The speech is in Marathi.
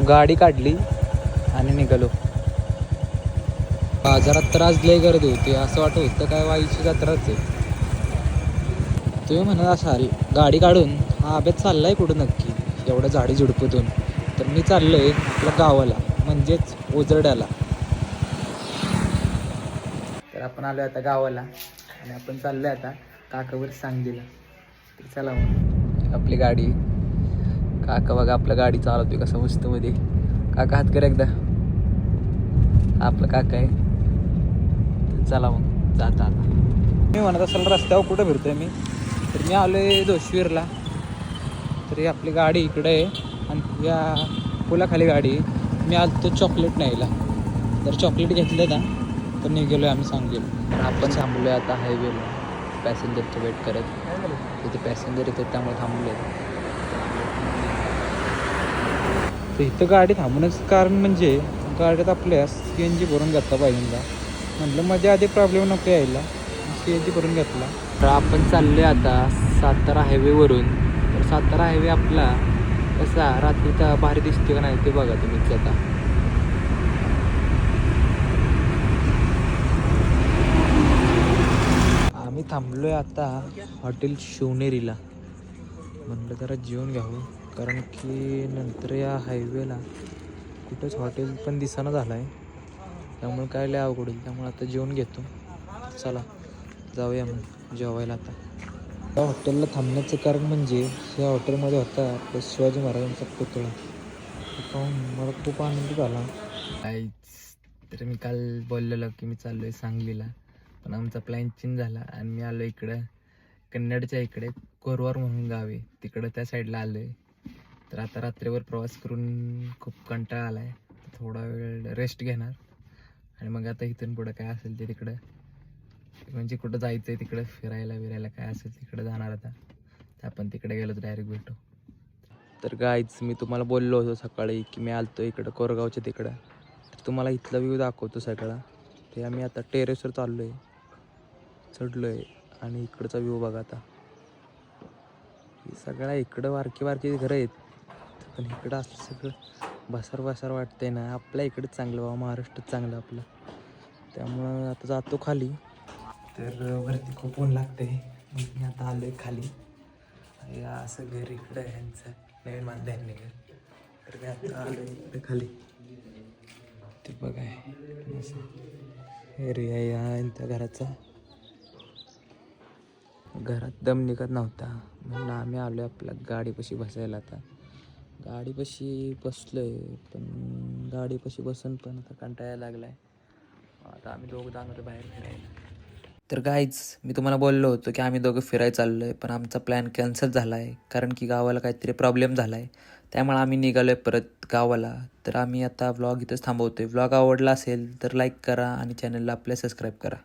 गाडी काढली आणि निघालो. बाजारात तर आज लय गर्दी होती. असं वाटत होतं काय वाईची जत्राच आहे. तुम्ही म्हणत असाल गाडी काढून हा अभ्यास चाललाय कुठं नक्की एवढ्या झाडी झुडपूतून. तर मी चाललोय आपल्या गावाला म्हणजेच ओझरड्याला. तर आपण आलोय आता गावाला आणि आपण चाललोय आता काकावर सांगलीला. तर चला मग आपली गाडी. काका बघा आपल्या गाडी चालवतोय कसं मस्त मध्ये. काका हात कर एकदा. आपलं काका आहे. तर चला मग जाता आता. मी म्हणत असाल रस्त्यावर कुठं फिरतोय मी. तर मी आलोय जोशवीरला. तरी आपली गाडी इकडे आहे आणि या पुलाखाली गाडी आहे. मी आलो तो चॉकलेट न्यायला. जर चॉकलेट घेतलं ना तर निघालो आम्ही सांगेल. तर आपण थांबलो आहे आता हायवेला पॅसेंजरचं वेट करत. तिथे पॅसेंजर येतात त्यामुळे थांबलो आहे. तर इथं गाडी थांबण्याचं कारण म्हणजे गाडीत आपल्या CNG भरून घेतला पाहिजे. म्हटलं मध्ये आधी प्रॉब्लेम नको यायला, CNG भरून घेतला. तर आपण चाललो आहे आता सातारा हायवेवरून. तर सातारा हायवे आपला कसा रात्रीचा भारी दिसतो का नाही ते बघा तुम्हीच आता. आम्ही थांबलो आहे आता हॉटेल शिवनेरीला. म्हटलं जरा जेवण घ्यावं कारण की नंतर या हायवेला कुठंच हॉटेल पण दिसेना झालं आहे. त्यामुळे काय लय अवघड होईल. त्यामुळे आता जेवण घेतो. चला जाऊया मग जेवायला आता. या हॉटेलला थांबण्याचं कारण म्हणजे या हॉटेलमध्ये होता आपल्या शिवाजी महाराजांचा पुतळा. पाहून मला खूप आनंद झाला. तर मी काल बोललेलो की मी चाललो आहे सांगलीला. पण आमचा प्लॅन चेंज झाला आणि मी आलो इकडं कन्नडच्या इकडे कोरवार म्हणून गाव आहे. तिकडं त्या साईडला आलो आहे. तर आता रात्रीवर प्रवास करून खूप कंटाळा आला आहे. थोडा वेळ रेस्ट घेणार आणि मग आता इथून पुढं काय असेल ते तिकडं म्हणजे कुठं जायचं आहे तिकडं फिरायला काय असेल तिकडं जाणार आता. तर आपण तिकडे गेलो तर डायरेक्ट भेटू. तर गाईच मी तुम्हाला बोललो होतो सकाळी की मी आलतो इकडं कोरगावच्या तिकडं. तर तुम्हाला इथला व्ह्यू दाखवतो सगळा. ते आम्ही आता टेरेसवर चाललो आहे, चढलो आहे आणि इकडचा व्ह्यू बघा आता. सगळ्या इकडं बारकी घरं आहेत पण इकडं असं सगळं बसार वाटतंय ना. आपल्या इकडंच चांगलं बाबा, महाराष्ट्रात चांगलं आपलं. त्यामुळं आता जातो खाली. तर वरती खूप ऊन लागते. मी आता आलो आहे खाली. या असं घर इकडं आहे ह्यांचं नवीन बांधल्याने घर. तर मी आता आलो आहे इकडे खाली. ते बघा एरिया या यांच्या घराचा. घरात दम निघत नव्हता म्हणून आम्ही आलो आहे आपल्या गाडीपाशी बसायला. आता गाडीपाशी बसलो आहे पण गाडीपाशी बसून पण आता कंटाळायला लागला आहे. आता आम्ही दोघं जाणार बाहेर फिरायला. तर गाईज मी तुम्हाला बोललो होतो की आम्ही दोघं फिरायला चाललो आहे पण आमचा प्लॅन कॅन्सल झाला आहे कारण की गावाला काहीतरी प्रॉब्लेम झाला आहे. त्यामुळे आम्ही निघालो आहे परत गावाला. तर आम्ही आता व्लॉग इथंच थांबवतो आहे. व्लॉग आवडला असेल तर लाईक करा आणि चॅनलला आपल्या सबस्क्राईब करा.